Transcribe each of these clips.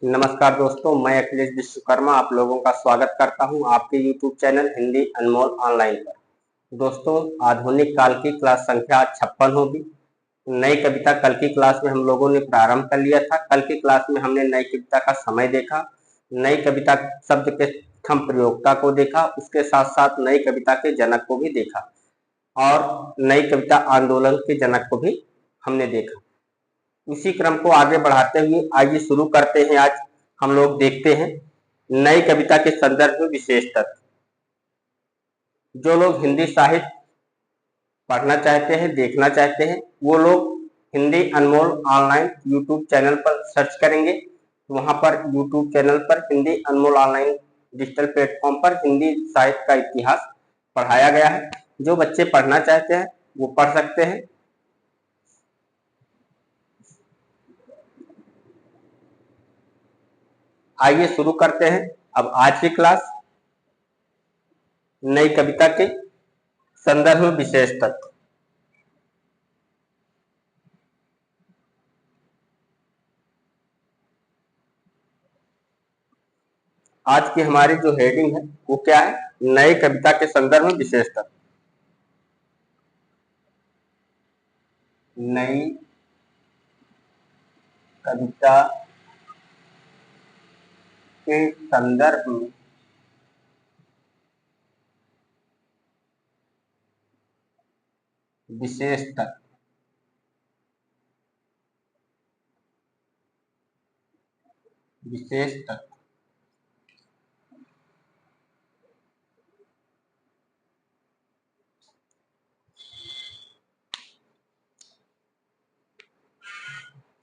नमस्कार दोस्तों, मैं अखिलेश विश्वकर्मा आप लोगों का स्वागत करता हूं आपके YouTube चैनल हिंदी अनमोल ऑनलाइन पर। दोस्तों, आधुनिक काल की क्लास संख्या 56 होगी। नई कविता कल की क्लास में हम लोगों ने प्रारंभ कर लिया था। कल की क्लास में हमने नई कविता का समय देखा, नई कविता शब्द के प्रथम प्रयोक्ता को देखा, उसके साथ साथ नई कविता के जनक को भी देखा और नई कविता आंदोलन के जनक को भी हमने देखा। इसी क्रम को आगे बढ़ाते हुए आइए शुरू करते हैं। आज हम लोग देखते हैं नई कविता के संदर्भ में विशेष तथ्य। जो लोग हिंदी साहित्य पढ़ना चाहते हैं, देखना चाहते हैं, वो लोग हिंदी अनमोल ऑनलाइन यूट्यूब चैनल पर सर्च करेंगे। वहां पर यूट्यूब चैनल पर हिंदी अनमोल ऑनलाइन डिजिटल प्लेटफॉर्म पर हिंदी साहित्य का इतिहास पढ़ाया गया है। जो बच्चे पढ़ना चाहते हैं वो पढ़ सकते हैं। आइए शुरू करते हैं अब आज की क्लास। नई कविता के संदर्भ में विशेष तथ्य। आज की हमारी जो हेडिंग है वो क्या है? नई कविता के संदर्भ में विशेष तथ्य। नई कविता के संदर्भ में विशेष तथ्य। विशेष तथ्य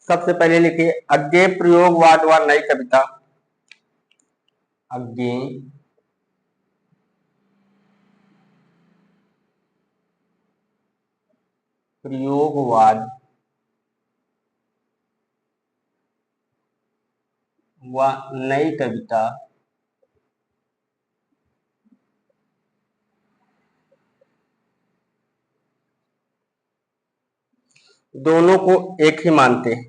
सबसे पहले लिखिए अज्ञेय प्रयोगवाद व नई कविता। अज्ञेय प्रयोगवाद व नई कविता दोनों को एक ही मानते हैं।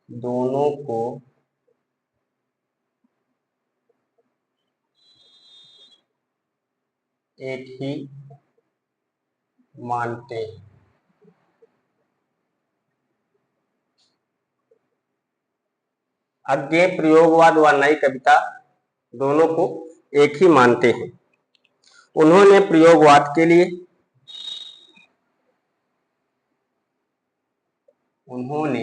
दोनों को एक ही मानते हैं। अज्ञेय प्रयोगवाद व नई कविता दोनों को एक ही मानते हैं। उन्होंने प्रयोगवाद के लिए प्रयोगवाद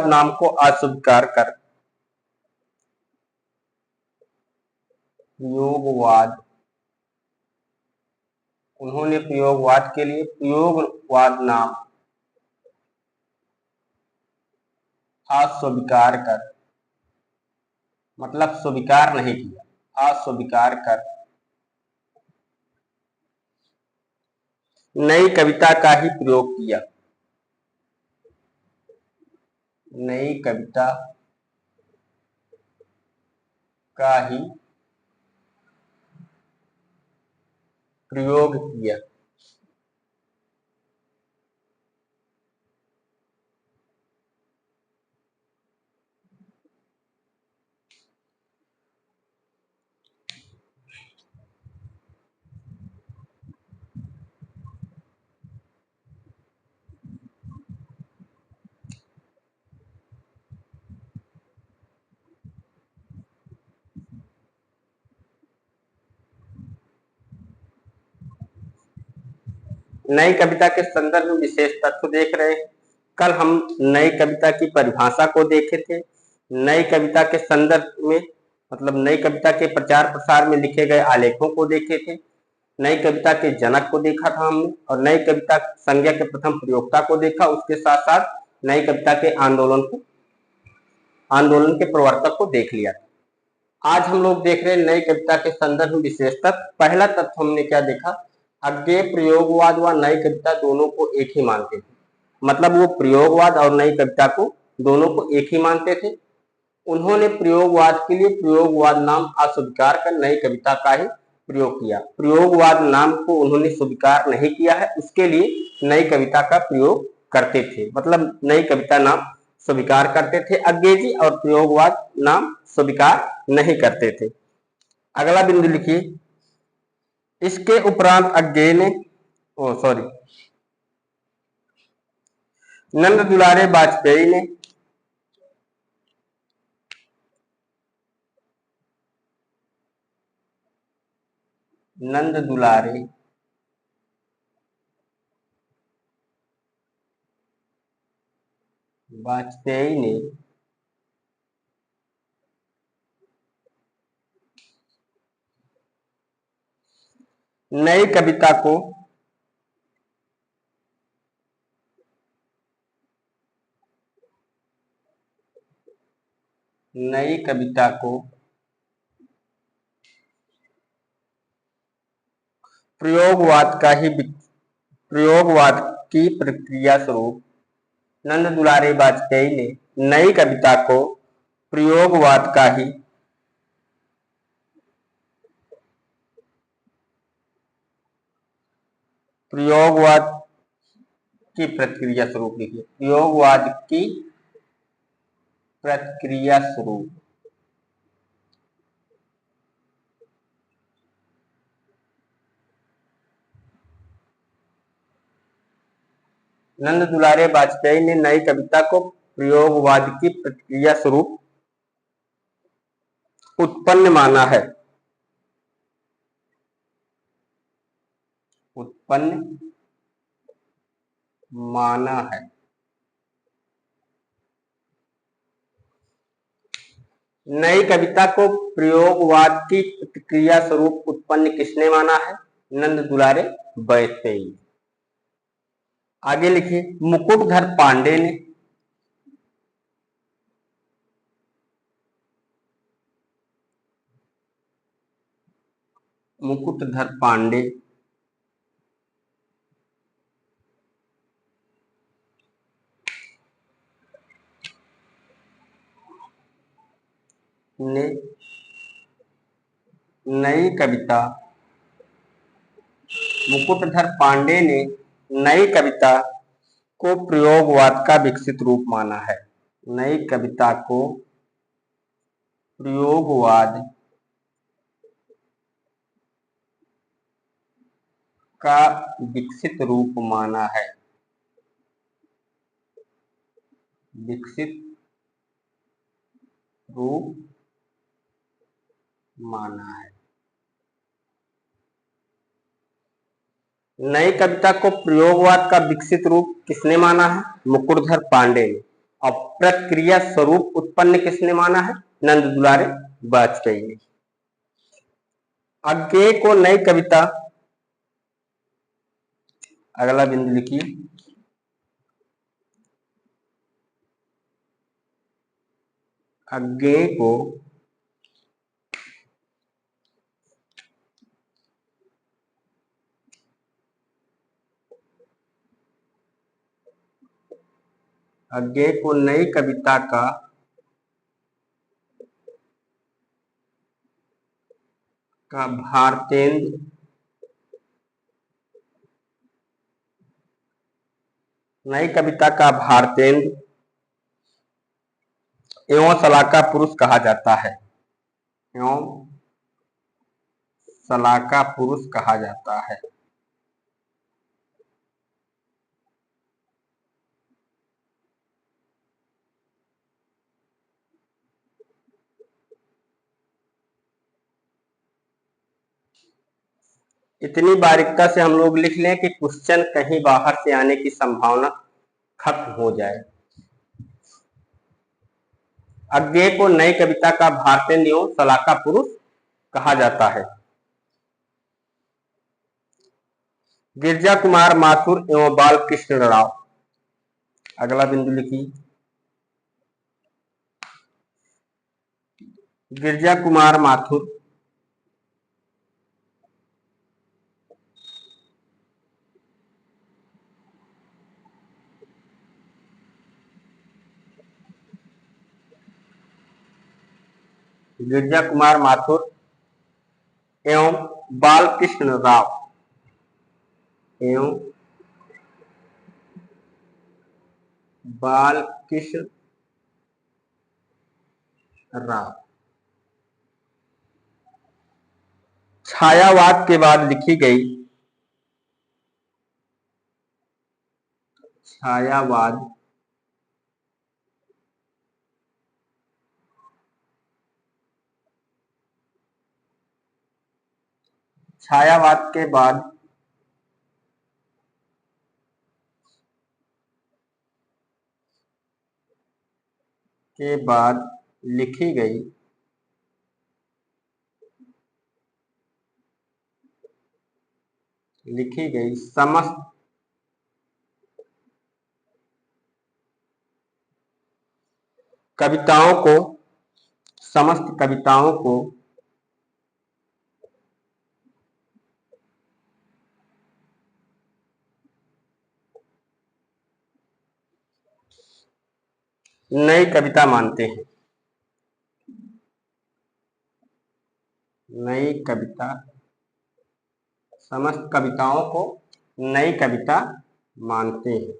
नाम को अस्वीकार कर उन्होंने प्रयोगवाद के लिए प्रयोगवाद नाम अस्वीकार कर मतलब स्वीकार नहीं किया, अस्वीकार कर नई कविता का ही प्रयोग किया। नई कविता का ही प्रयोग किया। नई कविता के संदर्भ में विशेष तथ्य देख रहे हैं। कल हम नई कविता की परिभाषा को देखे थे। नई कविता के संदर्भ में मतलब नई कविता के प्रचार प्रसार में लिखे गए आलेखों को देखे थे। नई कविता के जनक को देखा था हमने और नई कविता संज्ञा के प्रथम प्रयोक्ता को देखा। उसके साथ साथ नई कविता के आंदोलन के प्रवर्तक को देख लिया था। आज हम लोग देख रहे हैं नई कविता के संदर्भ में विशेष तथ्य। पहला तथ्य हमने क्या देखा? अज्ञेय प्रयोगवाद व नई कविता दोनों को एक ही मानते थे। मतलब वो प्रयोगवाद और नई कविता को दोनों को एक ही मानते थे। उन्होंने प्रयोगवाद के लिए प्रयोगवाद नाम अस्वीकार कर नई कविता का ही प्रयोग किया। प्रयोगवाद नाम को उन्होंने स्वीकार नहीं किया है, उसके लिए नई कविता का प्रयोग करते थे, मतलब नई कविता नाम स्वीकार करते थे अज्ञे और प्रयोगवाद नाम स्वीकार नहीं करते थे। अगला बिंदु लिखिए, इसके उपरांत अज्ञे ने नंद दुलारे वाजपेयी ने नंद दुलारे वाजपेयी ने नई कविता को प्रयोगवाद की प्रक्रिया स्वरूप नंद दुलारे वाजपेयी ने नई कविता को प्रयोगवाद का ही प्रयोगवाद की प्रक्रिया स्वरूप लिखिए, प्रयोगवाद की प्रक्रिया स्वरूप नंद दुलारे वाजपेयी ने नई कविता को प्रयोगवाद की प्रक्रिया स्वरूप उत्पन्न माना है। नई कविता को प्रयोगवाद की प्रतिक्रिया स्वरूप उत्पन्न किसने माना है? नंद दुलारे वाजपेयी। आगे लिखिए, मुकुटधर पांडे ने ने नई कविता मुकुटधर पांडे ने नई कविता को प्रयोगवाद का विकसित रूप माना है। नई कविता को प्रयोगवाद का विकसित रूप माना है। नई कविता को प्रयोगवाद का विकसित रूप किसने माना है? मुकुटधर पांडे ने। और प्रक्रिया स्वरूप उत्पन्न किसने माना है? नंद दुलारे वाजपेयी ने। अज्ञे को नई कविता, अगला बिंदु लिखिए, अज्ञे को नई कविता का भारतेंदु एवं शलाका पुरुष कहा जाता है। इतनी बारीकता से हम लोग लिख लें कि क्वेश्चन कहीं बाहर से आने की संभावना खत्म हो जाए। अज्ञे को नई कविता का भारतेंदु एवं शलाका पुरुष कहा जाता है। गिरजा कुमार माथुर एवं बालकृष्ण राव, अगला बिंदु लिखिए, गिरजा कुमार माथुर गिरिजा कुमार माथुर एवं बालकृष्ण राव एवं बालकृष्ण राव। छायावाद के बाद लिखी गई छायावाद छायावाद के बाद लिखी गई समस्त कविताओं को नई कविता मानते हैं। नई कविता समस्त कविताओं को नई कविता मानते हैं।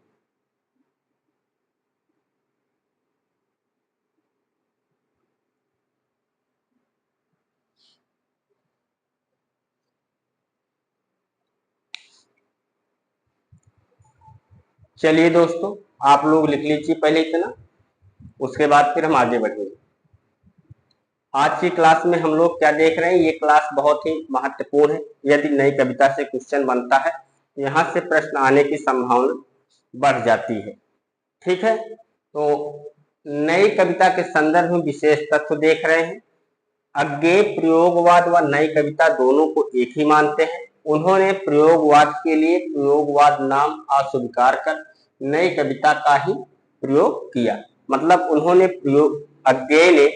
चलिए दोस्तों, आप लोग लिख लीजिए पहले इतना, उसके बाद फिर हम आगे बढ़ेंगे। आज की क्लास में हम लोग क्या देख रहे हैं, ये क्लास बहुत ही महत्वपूर्ण है। यदि नई कविता से क्वेश्चन बनता है, यहाँ से प्रश्न आने की संभावना बढ़ जाती है। ठीक है, तो नई कविता के संदर्भ में विशेष तत्व देख रहे हैं। अज्ञेय प्रयोगवाद व नई कविता दोनों को एक ही मानते हैं। उन्होंने प्रयोगवाद के लिए प्रयोगवाद नाम अस्वीकार कर नई कविता का ही प्रयोग किया। मतलब उन्होंने अज्ञेय ने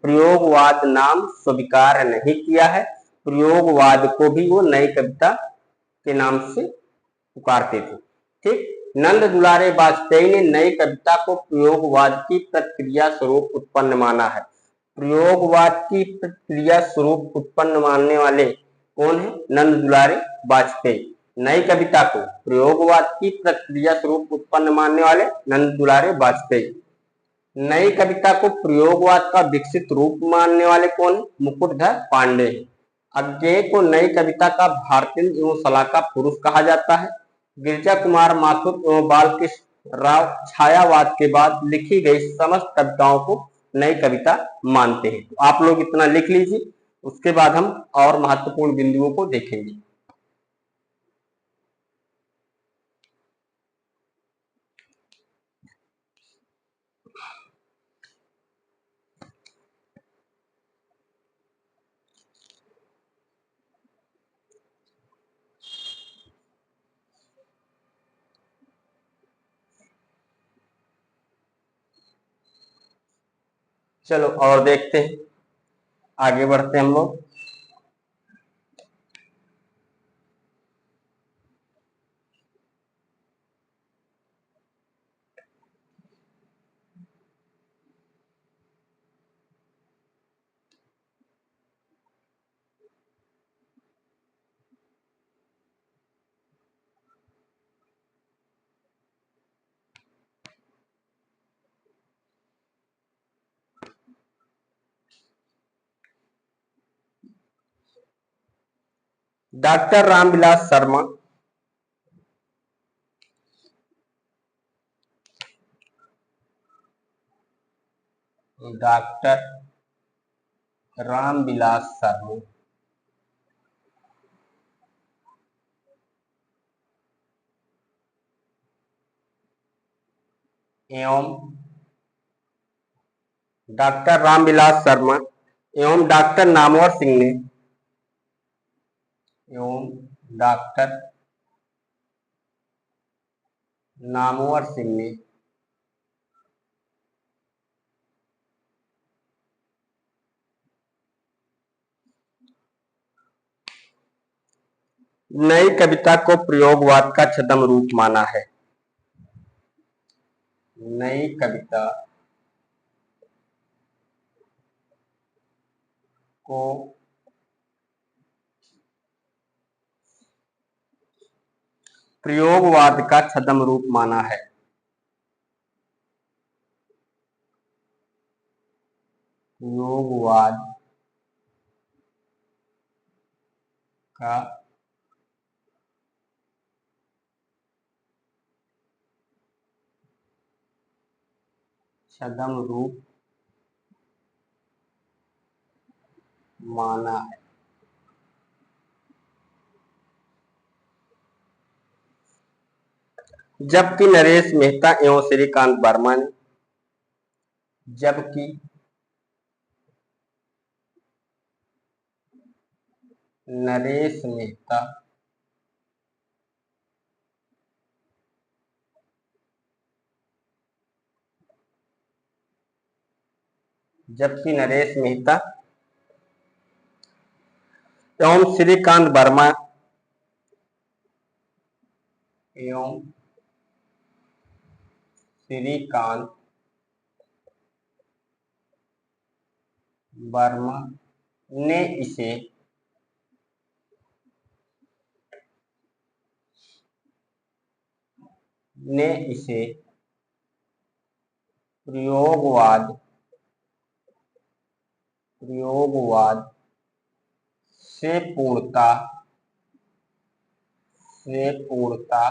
प्रयोगवाद नाम स्वीकार नहीं किया है, प्रयोगवाद को भी वो नई कविता के नाम से पुकारते थे। ठीक, नंद दुलारे वाजपेयी ने नई कविता को प्रयोगवाद की प्रतिक्रिया स्वरूप उत्पन्न माना है। प्रयोगवाद की प्रतिक्रिया स्वरूप उत्पन्न मानने वाले कौन है? नंद दुलारे वाजपेयी। नई कविता को प्रयोगवाद की प्रतिक्रिया स्वरूप उत्पन्न मानने वाले नंद दुलारे वाजपेयी। नई कविता को प्रयोगवाद का विकसित रूप मानने वाले कौन? मुकुटधर पांडे। अज्ञेय को नई कविता का भारतीय एवं शलाका पुरुष कहा जाता है। गिरिजा कुमार माथुर एवं बालकृष्ण राव छायावाद के बाद लिखी गई समस्त कविताओं को नई कविता मानते हैं। तो आप लोग इतना लिख लीजिए, उसके बाद हम और महत्वपूर्ण बिंदुओं को देखेंगे। चलो और देखते हैं, आगे बढ़ते हैं हम लोग। डॉक्टर रामविलास शर्मा डॉक्टर रामविलास शर्मा एवं डॉक्टर रामविलास शर्मा एवं डॉक्टर नामवर सिंह ने नई कविता को प्रयोगवाद का छद्म रूप माना है। नई कविता को प्रयोगवाद का छद्म रूप माना है। प्रयोगवाद का छद्म रूप माना है। जबकि नरेश मेहता एवं श्रीकांत वर्मा ने जबकि नरेश मेहता जबकि नरेश मेहता एवं श्रीकांत वर्मा एवं श्रीकांत वर्मा ने इसे प्रयोगवाद से पूर्णता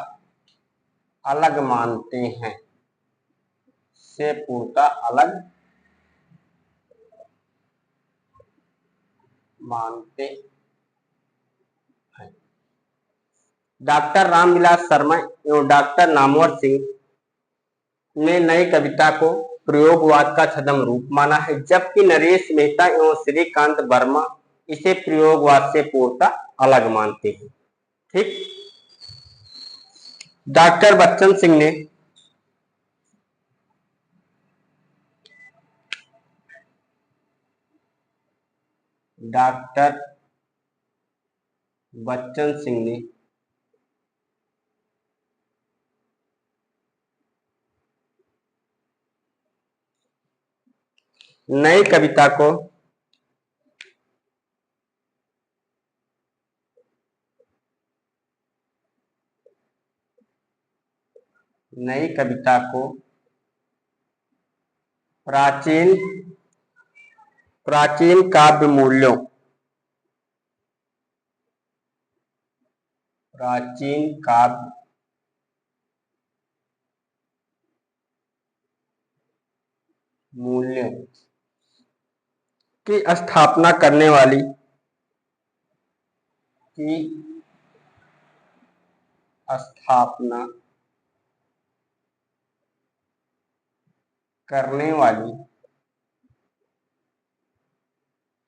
अलग मानते हैं। से पूर्णता अलग मानते हैं। डॉक्टर रामविलास शर्मा एवं डॉक्टर नामवर सिंह ने नई कविता को प्रयोगवाद का छद्म रूप माना है, जबकि नरेश मेहता एवं श्रीकांत वर्मा इसे प्रयोगवाद से पूर्णता अलग मानते हैं। ठीक। डॉक्टर बच्चन सिंह ने नई कविता को प्राचीन काव्य मूल्यों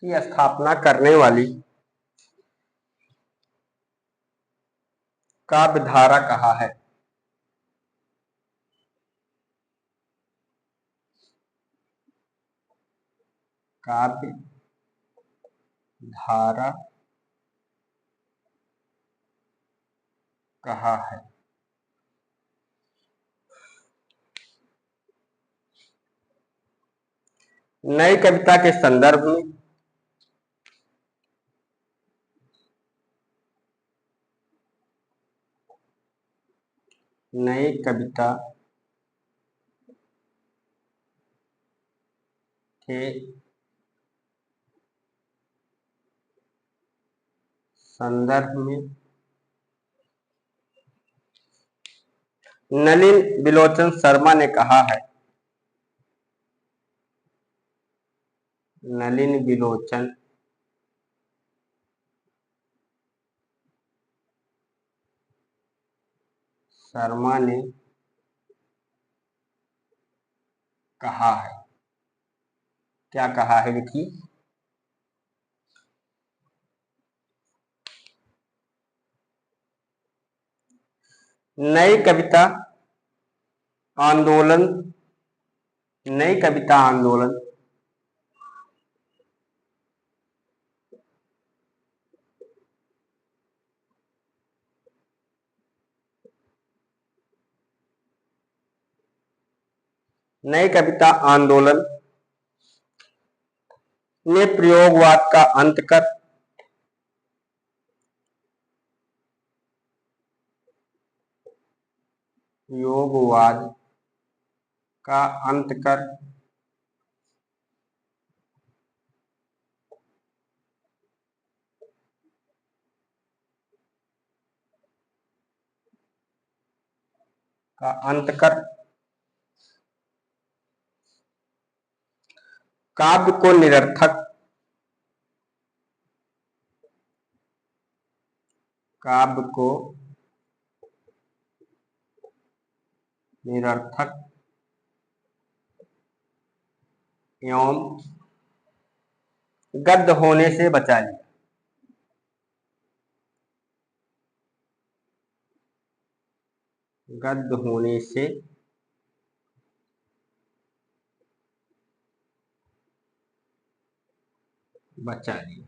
की स्थापना करने वाली काव्य धारा कहा है। काव्य धारा कहा है। नई कविता के संदर्भ में नई कविता के संदर्भ में नलिन बिलोचन शर्मा ने कहा है। नलिन बिलोचन शर्मा ने कहा है। क्या कहा है लिखिए। नई कविता आंदोलन नई कविता आंदोलन ने प्रयोगवाद का अंत कर प्रयोगवाद का अंत कर का अंत कर काव्य को निरर्थक काव्य को निरर्थक एवं गद्य होने से बचा लिया। गद्य होने से बचा लिया।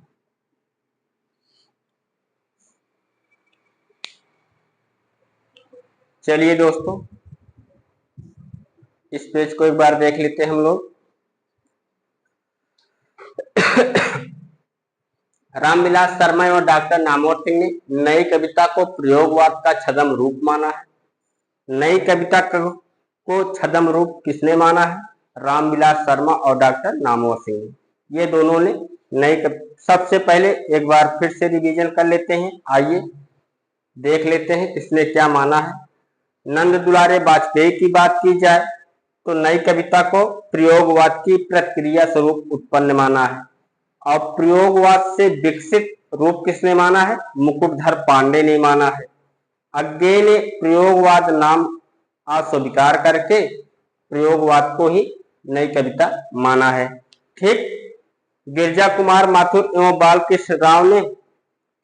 चलिए दोस्तों, इस पेज को एक बार देख लेते हैं हम लोग। रामविलास शर्मा एवं डॉक्टर नामवर सिंह ने नई कविता को प्रयोगवाद का छद्म रूप माना है। नई कविता को छद्म रूप किसने माना है? रामविलास शर्मा और डॉक्टर नामवर सिंह। ये दोनों ने नई सबसे पहले एक बार फिर से रिवीजन कर लेते हैं। आइए देख लेते हैं किसने क्या माना है। नंद दुलारे वाजपेयी की बात की जाए तो नई कविता को प्रयोगवाद की प्रतिक्रिया स्वरूप उत्पन्न माना है और प्रयोगवाद से विकसित रूप किसने माना है? मुकुटधर पांडे ने माना है। अज्ञे ने प्रयोगवाद नाम अस्वीकार करके प्रयोगवाद को ही नई कविता माना है। ठीक गिरजा कुमार माथुर एवं बालकृष्ण राव ने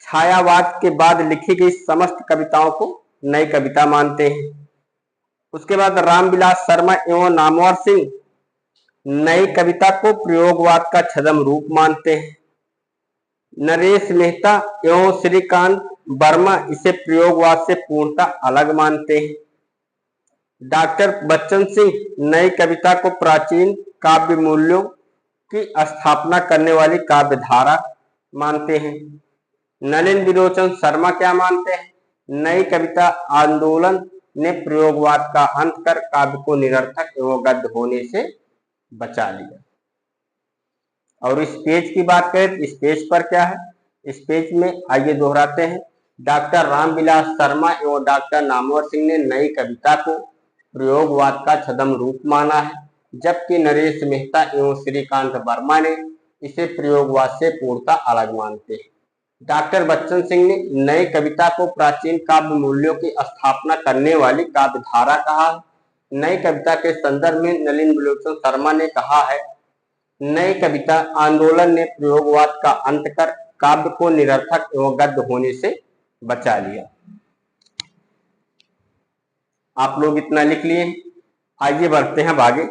छायावाद के बाद लिखी गई समस्त कविताओं को नई कविता मानते हैं। उसके बाद रामविलास शर्मा एवं नामवर सिंह नई कविता को प्रयोगवाद का छद्म रूप मानते हैं। नरेश मेहता एवं श्रीकांत वर्मा इसे प्रयोगवाद से पूर्णतः अलग मानते हैं। डॉक्टर बच्चन सिंह नई कविता को प्राचीन काव्य मूल्यों की स्थापना करने वाली काव्य धारा मानते हैं। नलिन विलोचन शर्मा क्या मानते हैं? नई कविता आंदोलन ने प्रयोगवाद का अंत कर काव्य को निरर्थक एवं गद्य होने से बचा लिया। और इस पेज की बात करें तो इस पेज पर क्या है? इस पेज में आइए दोहराते हैं। डॉक्टर रामविलास शर्मा एवं डॉक्टर नामवर सिंह ने नई कविता को प्रयोगवाद का छद्म रूप माना है, जबकि नरेश मेहता एवं श्रीकांत वर्मा ने इसे प्रयोगवाद से पूर्णतः अलग मानते हैं। डॉक्टर बच्चन सिंह ने नई कविता को प्राचीन काव्य मूल्यों की स्थापना करने वाली काव्य धारा कहा है। नई कविता के संदर्भ में नलिन विलोचन शर्मा ने कहा है, नई कविता आंदोलन ने प्रयोगवाद का अंत कर काव्य को निरर्थक एवं गद्य होने से बचा लिया। आप लोग इतना लिख लिए। आइए बढ़ते हैं आगे।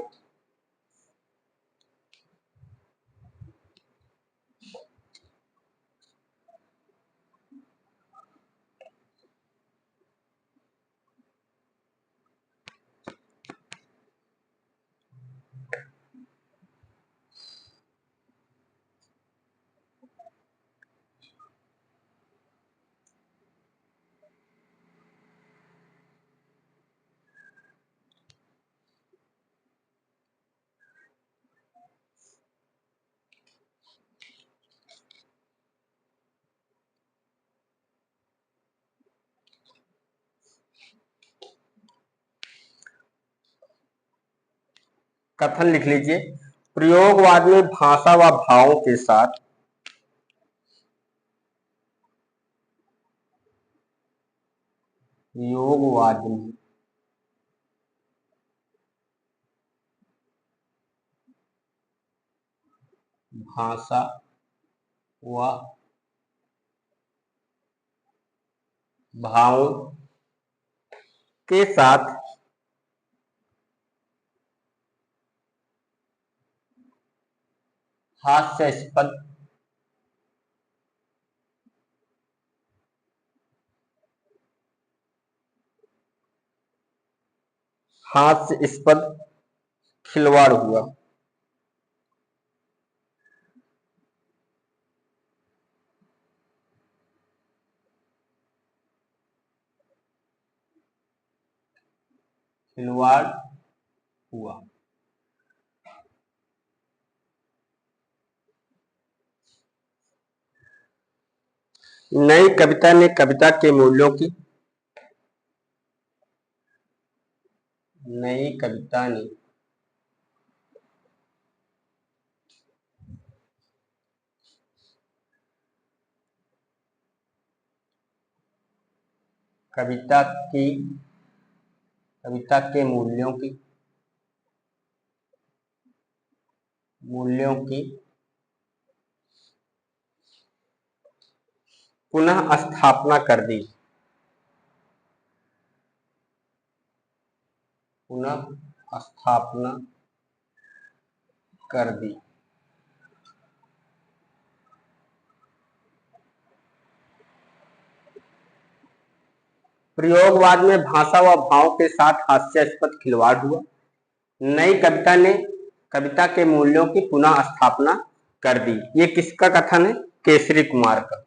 कथन लिख लीजिए। प्रयोगवाद में भाषा व भावों के साथ प्रयोगवाद में भाषा व भावों के साथ हास्यास्पद खिलवाड़ हुआ। खिलवाड़ हुआ। नई कविता ने कविता के मूल्यों की नई कविता ने कविता की कविता के मूल्यों की पुनः स्थापना कर दी। पुनः स्थापना कर दी। प्रयोगवाद में भाषा व भाव के साथ हास्यास्पद खिलवाड़ हुआ। नई कविता ने कविता के मूल्यों की पुनः स्थापना कर दी। ये किसका कथन है? केसरी कुमार का।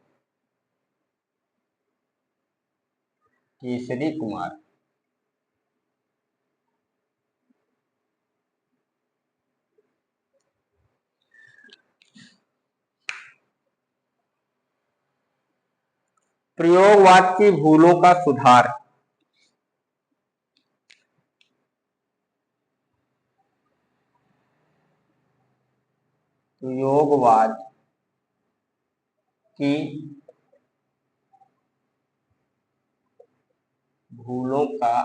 केसरी कुमार। प्रयोगवाद की भूलों का सुधार। प्रयोगवाद की भूलों का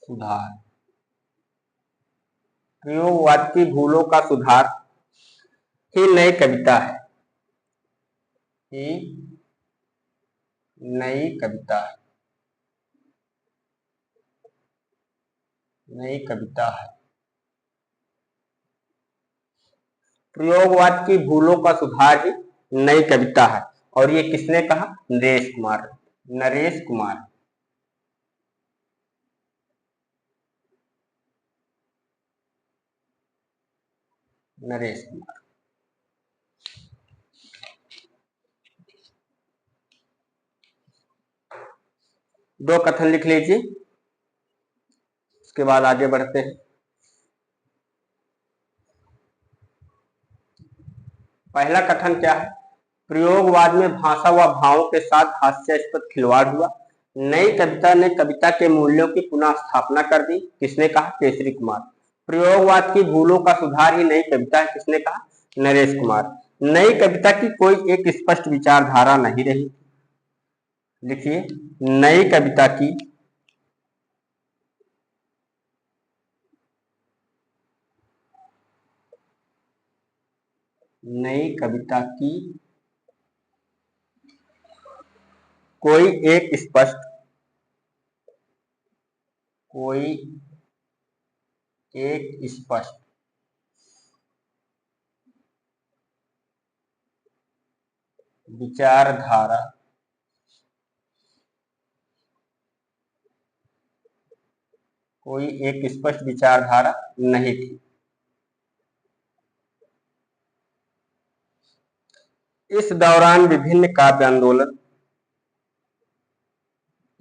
सुधार। प्रयोगवाद की भूलों का सुधार ही नई कविता है। ही नई कविता है। नई कविता है। प्रयोगवाद की भूलों का सुधार ही नई कविता है। और ये किसने कहा? नरेश कुमार। नरेश कुमार। नरेश कुमार। दो कथन लिख लीजिए, उसके बाद आगे बढ़ते हैं। पहला कथन क्या है? प्रयोगवाद में भाषा व भावों के साथ हास्यास्पद खिलवाड़ हुआ। नई कविता ने कविता के मूल्यों की पुनः स्थापना कर दी। किसने कहा? केसरी कुमार। प्रयोगवाद की भूलों का सुधार ही नई कविता है। किसने कहा? नरेश कुमार। नई कविता की कोई एक स्पष्ट विचारधारा नहीं रही। लिखिए, नई कविता की नई कविता की कोई एक स्पष्ट विचारधारा नहीं थी। इस दौरान विभिन्न काव्य आंदोलन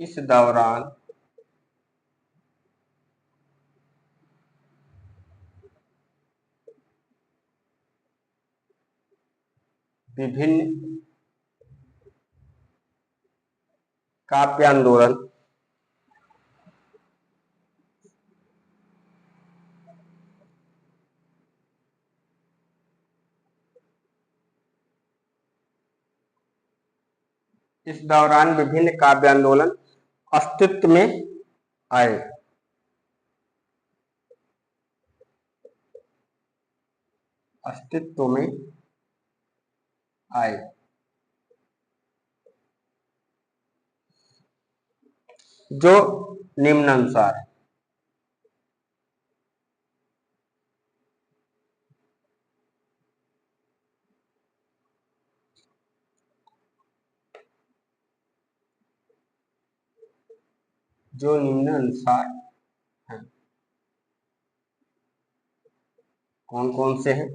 इस दौरान विभिन्न काव्य आंदोलन इस दौरान विभिन्न काव्य आंदोलन अस्तित्व में आए। अस्तित्व में आए। जो निम्नानुसार है। जो निम्नानुसार हैं। कौन कौन से हैं?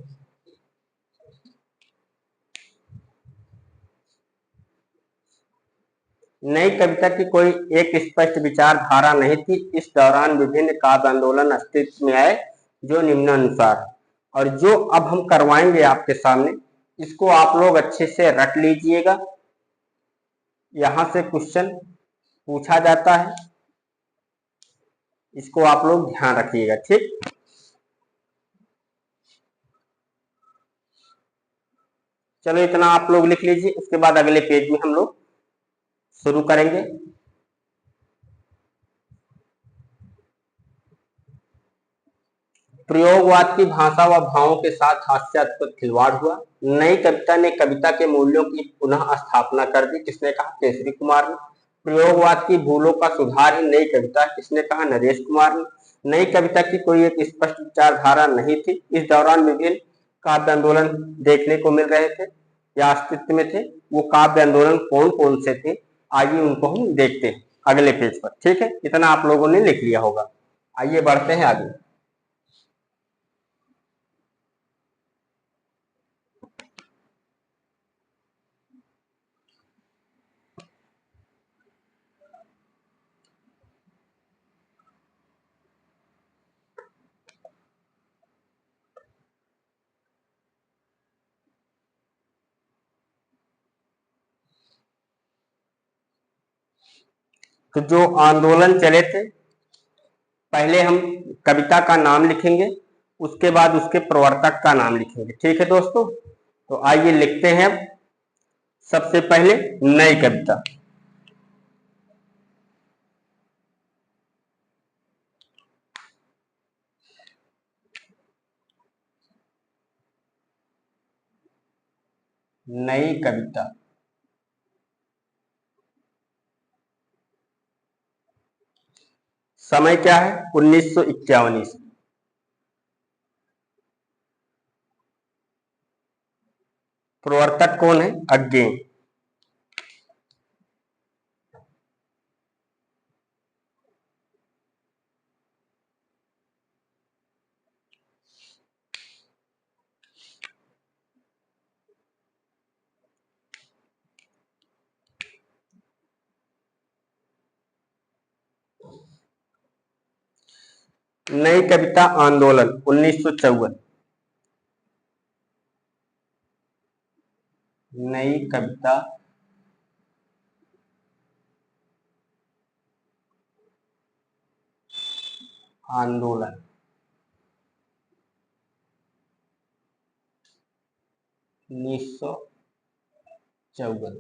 नई कविता की कोई एक स्पष्ट विचारधारा नहीं थी। इस दौरान विभिन्न काव्य आंदोलन अस्तित्व में आए जो निम्नानुसार, और जो अब हम करवाएंगे आपके सामने, इसको आप लोग अच्छे से रट लीजिएगा। यहां से क्वेश्चन पूछा जाता है, इसको आप लोग ध्यान रखिएगा, ठीक। चलो इतना आप लोग लिख लीजिए, उसके बाद अगले पेज में हम लोग शुरू करेंगे। प्रयोगवाद की भाषा व भावों के साथ हास्यास्पद खिलवाड़ हुआ। नई कविता ने कविता के मूल्यों की पुनः स्थापना कर दी। किसने कहा? केसरी कुमार ने। प्रयोगवाद की भूलों का सुधार ही नई कविता। किसने कहा? नरेश कुमार ने। नई कविता की कोई एक स्पष्ट विचारधारा नहीं थी। इस दौरान विभिन्न काव्य आंदोलन देखने को मिल रहे थे या अस्तित्व में थे। वो काव्य आंदोलन कौन कौन से थे, आइए उनको हम देखते हैं अगले पेज पर, ठीक है। इतना आप लोगों ने लिख लिया होगा। आइए बढ़ते हैं आगे। तो जो आंदोलन चले थे, पहले हम कविता का नाम लिखेंगे, उसके बाद उसके प्रवर्तक का नाम लिखेंगे, ठीक है दोस्तों। तो आइए लिखते हैं। सबसे पहले नई कविता। नई कविता। समय क्या है? 1951 ईस्वी। प्रवर्तक कौन है? अज्ञेय। नई कविता आंदोलन 1954। नई कविता आंदोलन 1954।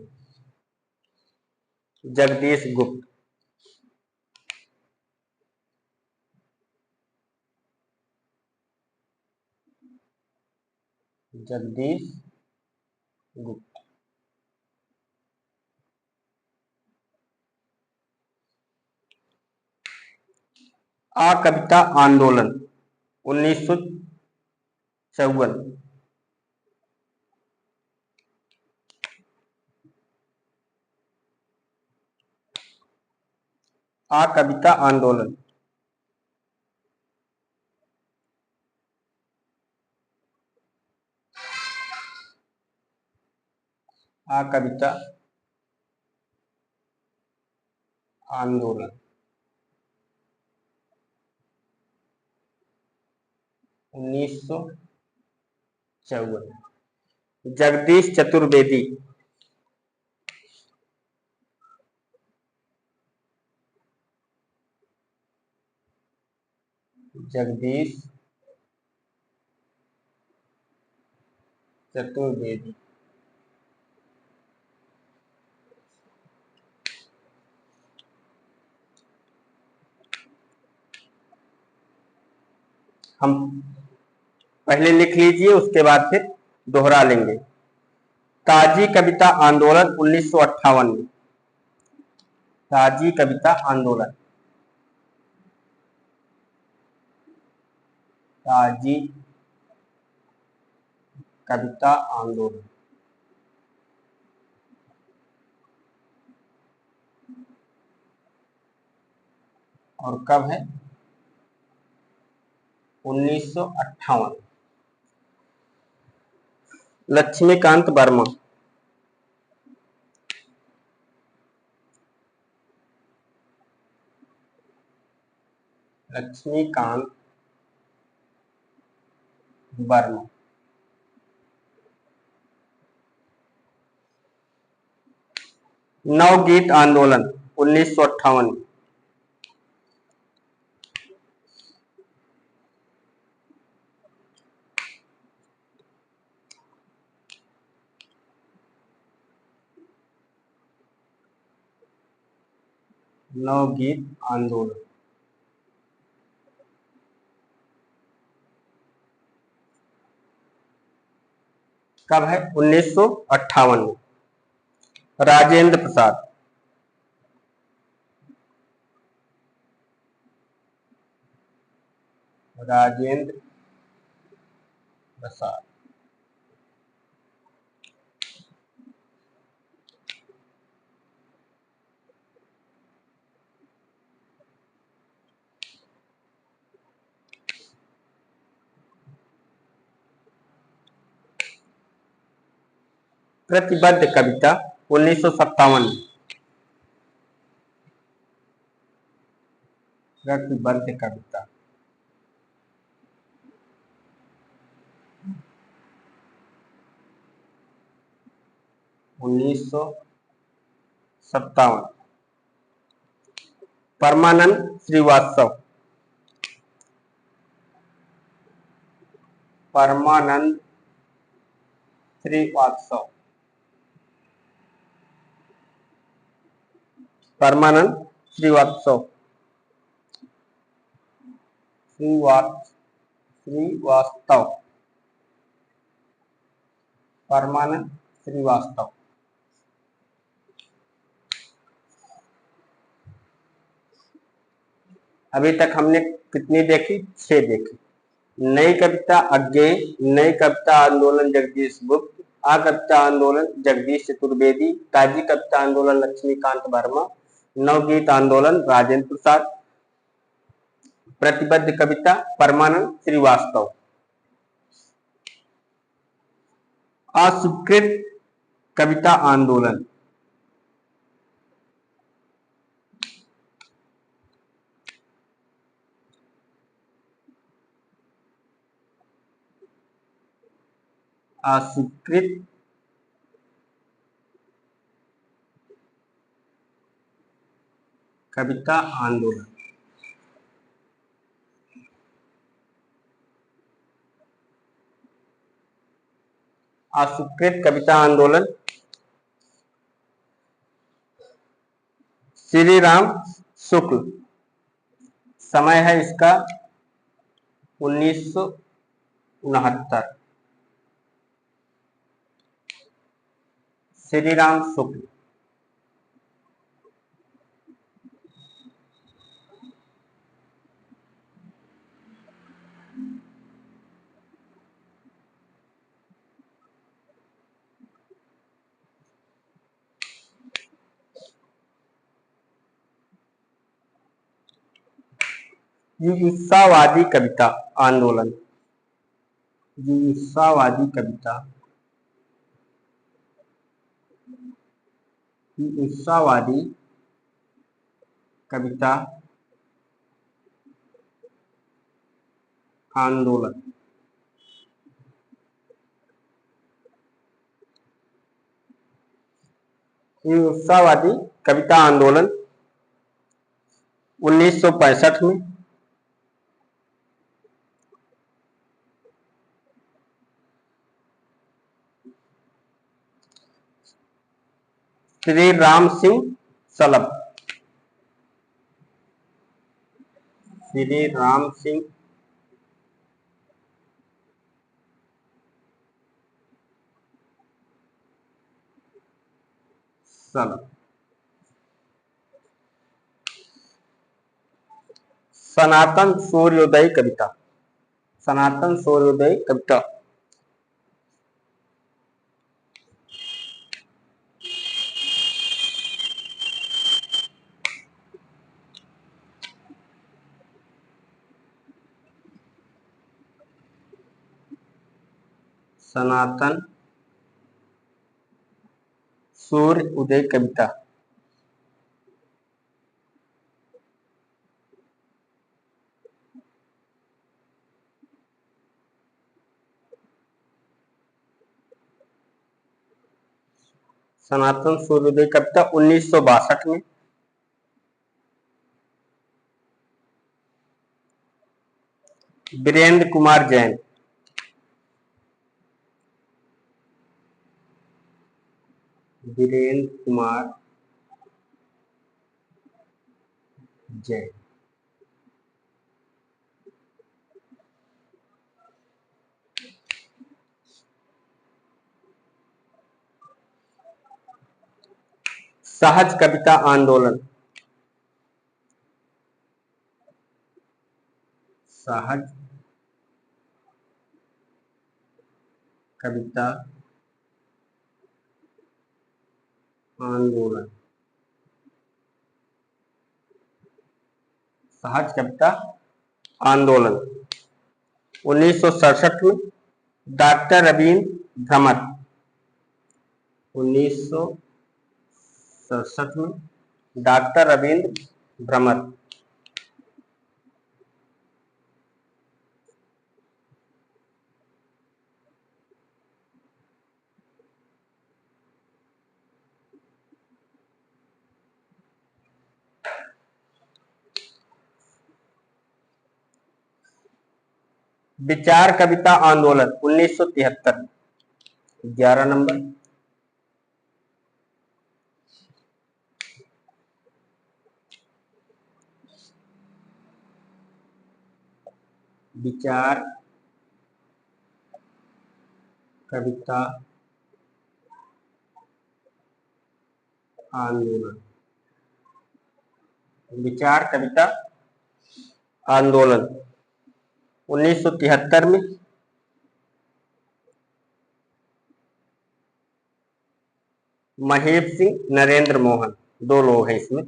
जगदीश गुप्त। जगदीश गुप्त। आ कविता आंदोलन 1954। आ कविता आंदोलन आ कविता आंदोलन 1954। जगदीश चतुर्वेदी। जगदीश चतुर्वेदी। हम पहले लिख लीजिए, उसके बाद फिर दोहरा लेंगे। ताजी कविता आंदोलन 1958 में। ताजी कविता आंदोलन। ताजी कविता आंदोलन। और कब है? 1958। लक्ष्मीकांत वर्मा। लक्ष्मीकांत वर्मा। नवगीत आंदोलन 1958। नवगीत आंदोलन कब है? 1958 में। राजेंद्र प्रसाद। राजेंद्र प्रसाद। प्रतिबद्ध कविता 1957 में। प्रतिबद्ध कविता 1957। परमानंद श्रीवास्तव। परमानंद श्रीवास्तव। परमानंद श्रीवास्तव। श्रीवास्तव। परमानंद श्रीवास्तव। अभी तक हमने कितनी देखी? 6 देखी। नई कविता अज्ञेय, नई कविता आंदोलन जगदीश गुप्त, आ कविता आंदोलन जगदीश चतुर्वेदी, ताजी कविता आंदोलन लक्ष्मीकांत वर्मा, नवगीत आंदोलन राजेंद्र प्रसाद, प्रतिबद्ध कविता परमानंद श्रीवास्तव। अस्वीकृत कविता आंदोलन अस्वीकृत कविता आंदोलन अस्वीकृत कविता आंदोलन श्री राम शुक्ल। समय है इसका 1969। श्री राम शुक्ल। जुगुप्सावादी कविता आंदोलन। जुगुप्सावादी कविता जुगुप्सावादी कविता आंदोलन जुगुप्सावादी कविता आंदोलन 1965 में। श्री राम सिंह सलभ। श्री राम सिंह सलभ। सनातन सूर्योदय कविता। सनातन सूर्योदय कविता सनातन सूर्य उदय कविता सनातन सूर्योदय कविता 1962 में। वीरेंद्र कुमार जैन। वीरेंद्र कुमार जैन। सहज कविता आंदोलन। सहज कविता आंदोलन। सहज कविता आंदोलन 1967 में। डॉक्टर रवींद्र भ्रमर। 1967 में डॉक्टर रवींद्र भ्रमर। विचार कविता आंदोलन 1973। 11 नंबर। विचार कविता आंदोलन। विचार कविता आंदोलन 1973 में। महीप सिंह, नरेंद्र मोहन, दो लोग हैं इसमें।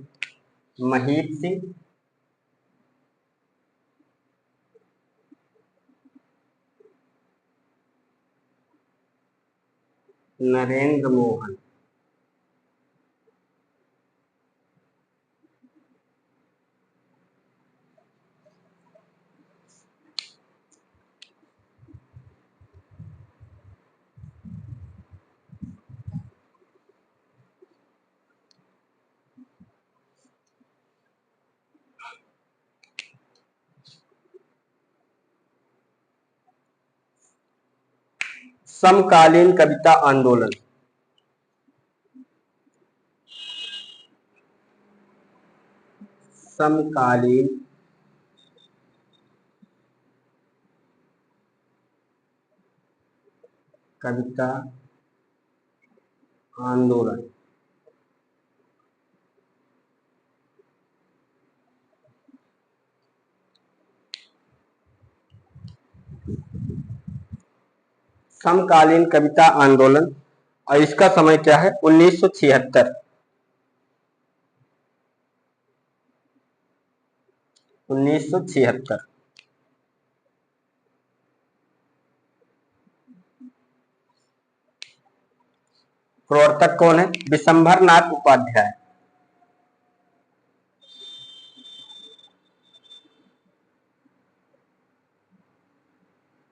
महीप सिंह, नरेंद्र मोहन। समकालीन कविता आंदोलन। समकालीन कविता आंदोलन समकालीन कविता आंदोलन और इसका समय क्या है? 1976। 1976। प्रवर्तक कौन है? विशंभर नाथ उपाध्याय।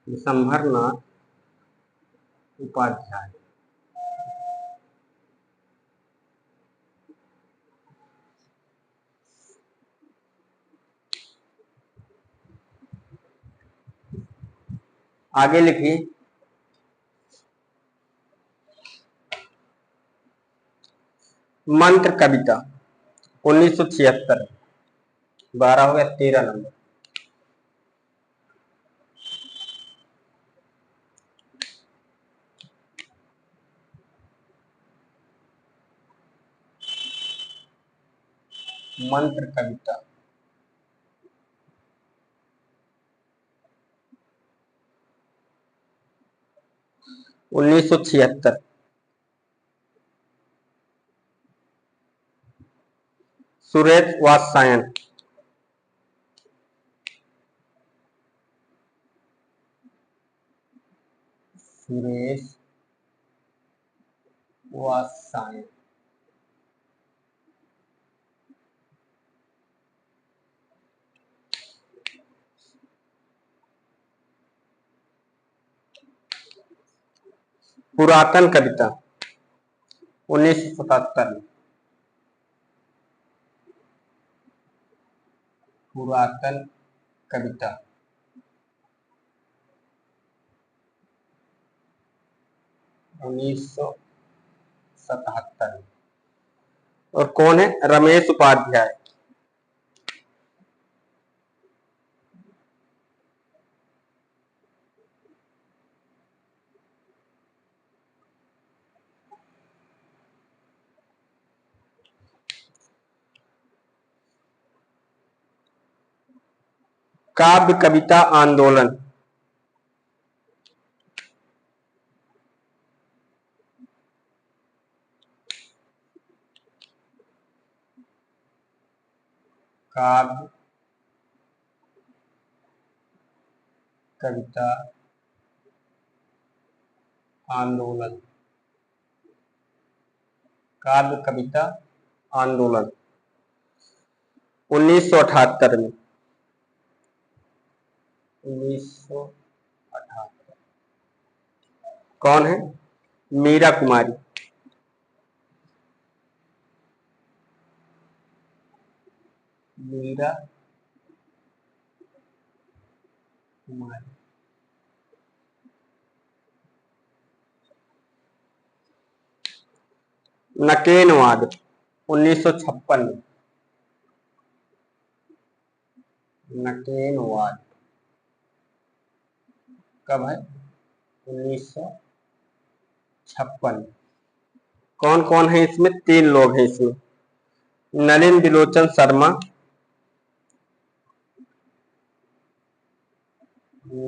विशंभर नाथ उपाध्याय। आगे लिखिए। मंत्र कविता 1976। 12 हो गया, 13 नंबर। मंत्र कविता 1976। सुरेश वात्स्यायन। सुरेश वात्स्यायन। पुरातन कविता 1977 में। पुरातन कविता 1977 में। और कौन है? रमेश उपाध्याय। काव्य कविता आंदोलन। काव्य कविता आंदोलन। काव्य कविता आंदोलन 1978 में। 1978। कौन है? मीरा कुमारी। मीरा कुमारी। नकेनवाद 1956 में। नकेनवाद कब है? 1956। कौन कौन है इसमें? 3 लोग हैं इसमें। नलिन बिलोचन शर्मा।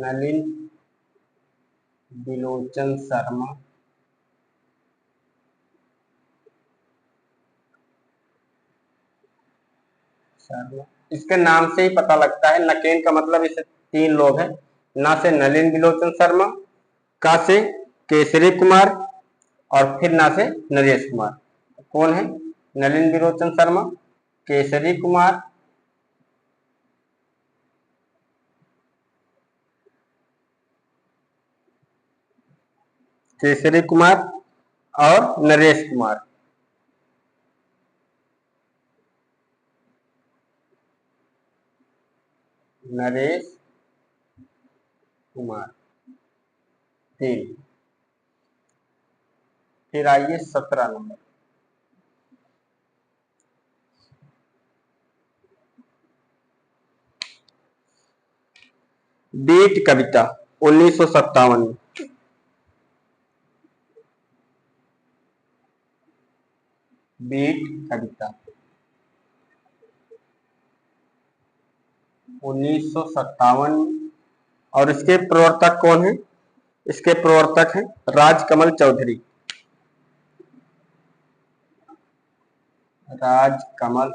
नलिन बिलोचन शर्मा। इसके नाम से ही पता लगता है, नकेन का मतलब इसे 3 लोग हैं। ना से नलिन बिलोचन शर्मा, का से केसरी कुमार, और फिर ना से नरेश कुमार। कौन है? नलिन बिलोचन शर्मा, केसरी कुमार, केसरी कुमार और नरेश कुमार। नरेश कुमार 3। फिर आइए 17 नंबर। बीट कविता 1957 में। बीट कविता 1957 में। और इसके प्रवर्तक कौन है? इसके प्रवर्तक हैं राजकमल चौधरी। राजकमल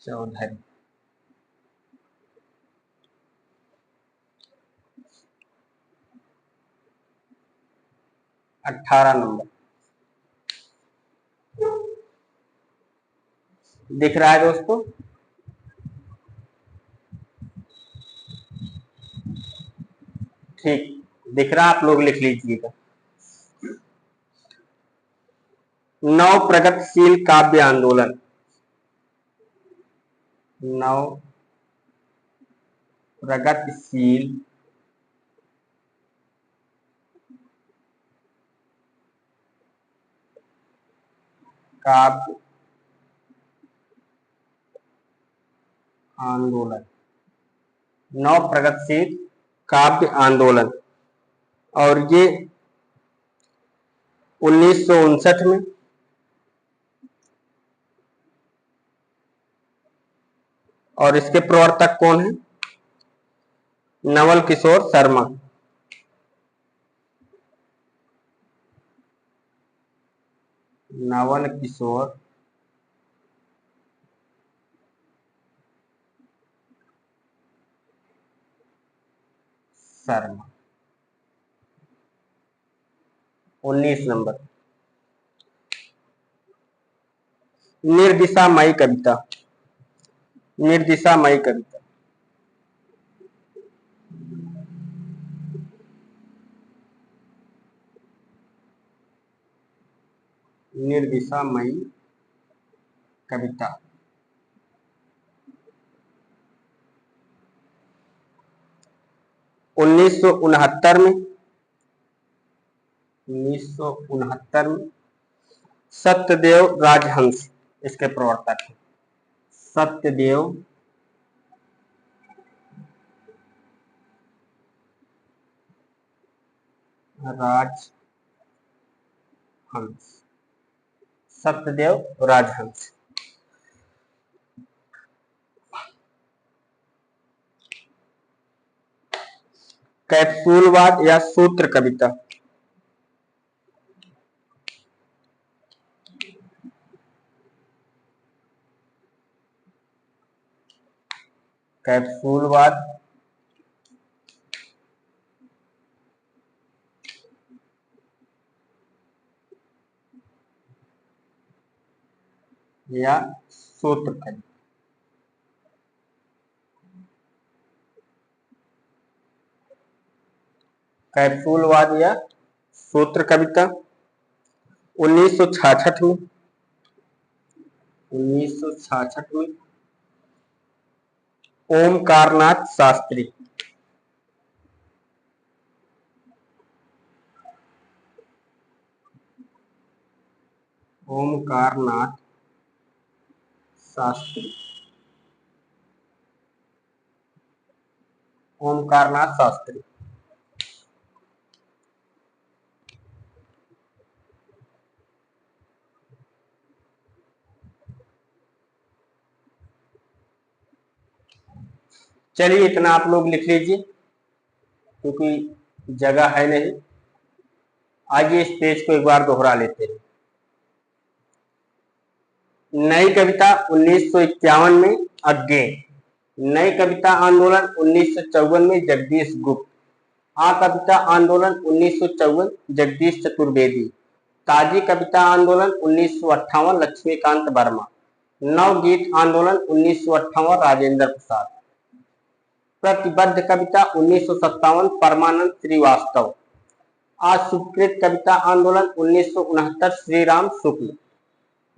चौधरी। 18 नंबर। दिख रहा है दोस्तों? ठीक, दिख रहा, आप लोग लिख लीजिएगा। नव प्रगतिशील काव्य आंदोलन। नव प्रगतिशील काव्य आंदोलन। नव प्रगतिशील काव्य आंदोलन। और ये 1959 में। और इसके प्रवर्तक कौन है? नवल किशोर शर्मा। नवल किशोर शर्मा 19 नंबर। निर्दिशामयी कविता। निर्दिशामयी कविता निर्दिशामयी कविता। 1969 में सत्यदेव राजहंस इसके प्रवर्तक हैं। सत्यदेव राजहंस, सत्यदेव राजहंस। कैप्सूलवाद या सूत्र कविता। कैप्सूलवाद या सूत्र कविता। कैप्सूलवाद या सूत्र कविता 1966 में ओमकारनाथ शास्त्री। ओमकारनाथ शास्त्री, ओमकारनाथ शास्त्री। चलिए इतना आप लोग लिख लीजिए क्योंकि जगह है नहीं। आइए इस पेज को एक बार दोहरा लेते हैं। नई कविता 1951 में अज्ञे। नई कविता आंदोलन 1954 में जगदीश गुप्त। आ कविता आंदोलन 1954 जगदीश चतुर्वेदी। ताजी कविता आंदोलन 1958 लक्ष्मीकांत वर्मा। नवगीत आंदोलन 1958 राजेंद्र प्रसाद। प्रतिबद्ध कविता 1957 परमानंद श्रीवास्तव। अस्वीकृत कविता आंदोलन 1969 श्रीराम शुक्ल।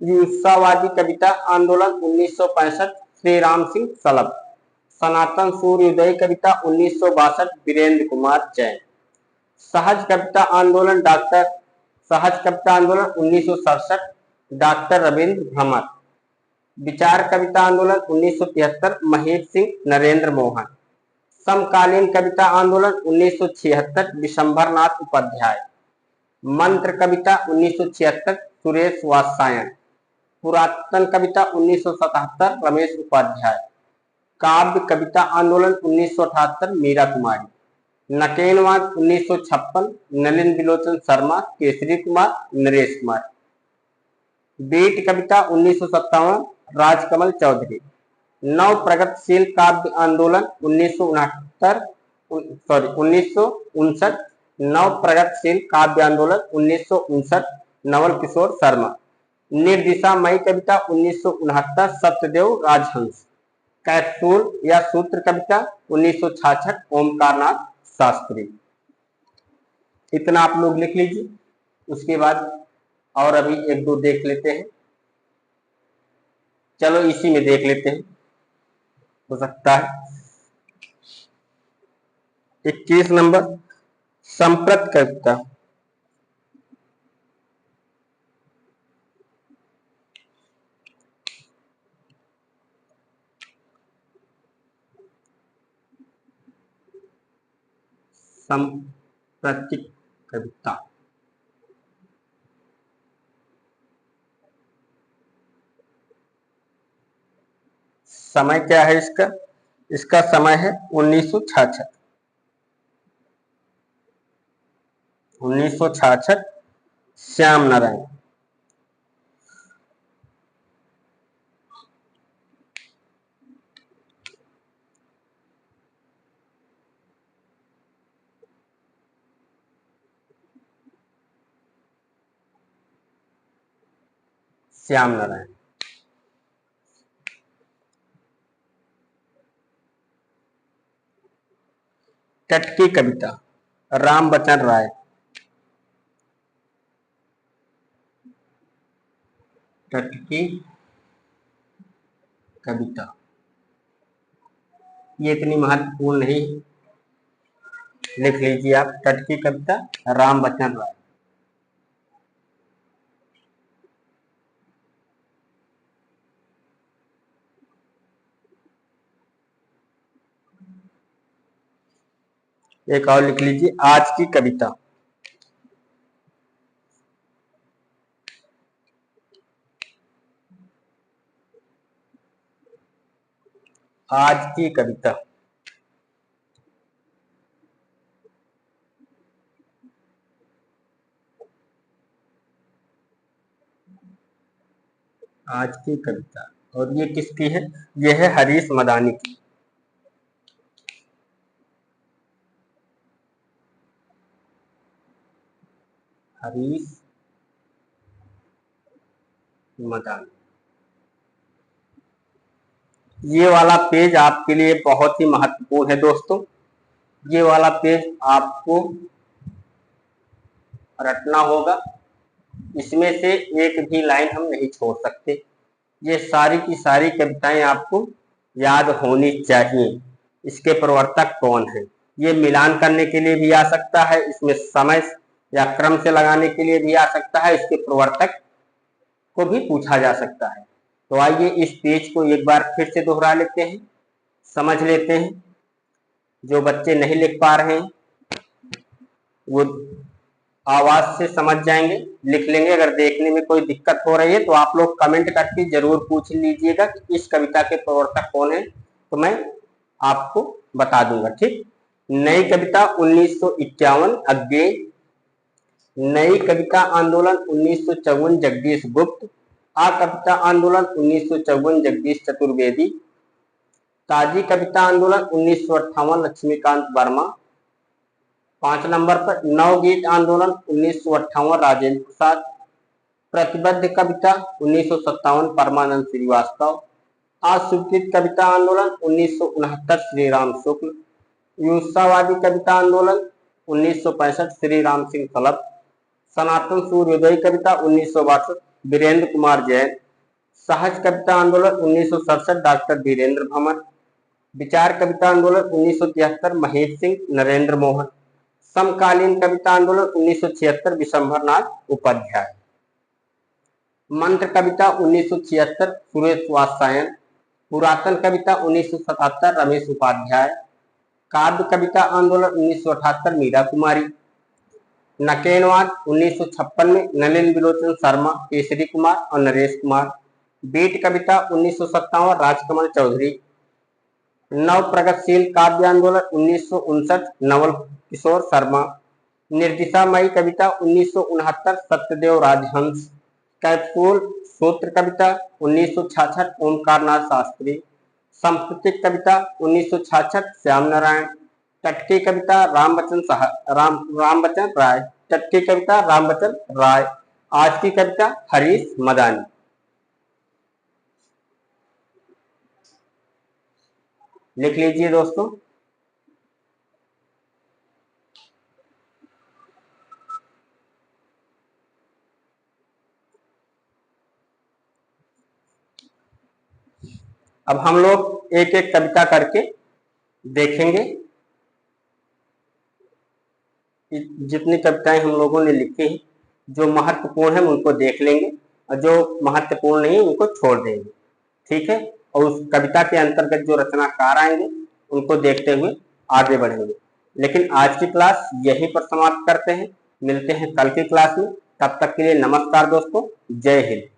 युत्सावादी कविता आंदोलन 1965 श्रीराम सिंह सलभ। सनातन सूर्योदय कविता 1962 वीरेंद्र कुमार जैन। सहज कविता आंदोलन 1967 डॉक्टर रविंद्र भ्रमर। विचार कविता आंदोलन 1973 महेश सिंह नरेंद्र मोहन। समकालीन कविता आंदोलन 1976 विशंभर नाथ उपाध्याय। मंत्र कविता 1976 सुरेश वात्सायन। पुरातन कविता 1977 रमेश उपाध्याय। काव्य कविता आंदोलन 1978 मीरा कुमारी। नकेलवाद 1956 नलिन बिलोचन शर्मा केसरी कुमार नरेश कुमार। बीट कविता 1957 राजकमल चौधरी। नव प्रगतिशील काव्य आंदोलन 1959 नव प्रगतिशील काव्य आंदोलन 1959 नवल किशोर शर्मा। निर्दिशामयी कविता 1969 सत्यदेव राजहंस। कैप्सूल या सूत्र कविता 1966 ओमकारनाथ शास्त्री। इतना आप लोग लिख लीजिए। उसके बाद और अभी एक दो देख लेते हैं। चलो इसी में देख लेते हैं, हो सकता है। 21 नंबर संप्रत कविता। संप्रतिक कविता समय क्या है इसका? इसका समय है 1966। 1966 श्याम नारायण। श्याम नारायण। टटकी कविता राम बचन राय। तट की कविता, ये इतनी महत्वपूर्ण नहीं, लिख लीजिए आप। तट की कविता, राम बच्चन राय। एक और लिख लीजिए, आज की कविता। आज की कविता, आज की कविता। और ये किसकी है? ये है हरीश मदानी की। हरीश मदानी। ये वाला पेज आपके लिए बहुत ही महत्वपूर्ण है दोस्तों। ये वाला पेज आपको रटना होगा, इसमें से एक भी लाइन हम नहीं छोड़ सकते। ये सारी की सारी कविताएं आपको याद होनी चाहिए। इसके प्रवर्तक कौन है, ये मिलान करने के लिए भी आ सकता है, इसमें समय या क्रम से लगाने के लिए भी आ सकता है, इसके प्रवर्तक को भी पूछा जा सकता है। तो आइए इस पेज को एक बार फिर से दोहरा लेते हैं, समझ लेते हैं। जो बच्चे नहीं लिख पा रहे हैं वो आवाज से समझ जाएंगे, लिख लेंगे। अगर देखने में कोई दिक्कत हो रही है तो आप लोग कमेंट करके जरूर पूछ लीजिएगा कि इस कविता के प्रवर्तक कौन है, तो मैं आपको बता दूंगा। ठीक। नई कविता 1951 अज्ञे, नई कविता आंदोलन 1954 जगदीश गुप्त, आ कविता आंदोलन 1954 जगदीश चतुर्वेदी, ताजी कविता आंदोलन 1958 लक्ष्मीकांत वर्मा। 5 नंबर पर नवगीत आंदोलन 1958 राजेंद्र प्रसाद, प्रतिबद्ध कविता 1957 परमानंद श्रीवास्तव, अस्वीकृत कविता आंदोलन 1969 श्रीराम शुक्ल, युत्सावादी कविता आंदोलन 1965 श्री राम सिंह तलब, सनातन सूर्योदय कविता 1962 वीरेंद्र कुमार जैन, सहज कविता आंदोलन 1967 डॉक्टर धीरेन्द्र भंवर, विचार कविता आंदोलन 1973 महेश सिंह नरेंद्र मोहन, समकालीन कविता आंदोलन 1976 विशंभर नाथ उपाध्याय, मंत्र कविता 1976 सुरेश वात्सायन, पुरातन कविता 1977 रमेश उपाध्याय, काव्य कविता आंदोलन 1978 मीरा कुमारी, नकेनवाद 1956 में नलिन विलोचन शर्मा, केसरी कुमार और नरेश कुमार, बीट कविता 1957 राजकमल चौधरी, नव प्रगतिशील काव्य आंदोलन 1959 नवल किशोर शर्मा, निर्दिशामयी कविता 1969 सत्यदेव राजहंस, कैप्सूल सूत्र कविता 1966 ओमकार नाथ शास्त्री, सांस्कृतिक कविता 1966 श्याम नारायण, टटकी कविता रामबचन राय, टटकी कविता रामबचन राय, आज की कविता हरीश मदानी। लिख लीजिए दोस्तों। अब हम लोग एक एक कविता करके देखेंगे। जितनी कविताएं हम लोगों ने लिखी हैं, जो महत्वपूर्ण है उनको देख लेंगे और जो महत्वपूर्ण नहीं उनको छोड़ देंगे। ठीक है। और उस कविता के अंतर्गत जो रचनाकार आएंगे उनको देखते हुए आगे बढ़ेंगे। लेकिन आज की क्लास यहीं पर समाप्त करते हैं, मिलते हैं कल की क्लास में। तब तक के लिए नमस्कार दोस्तों, जय हिंद।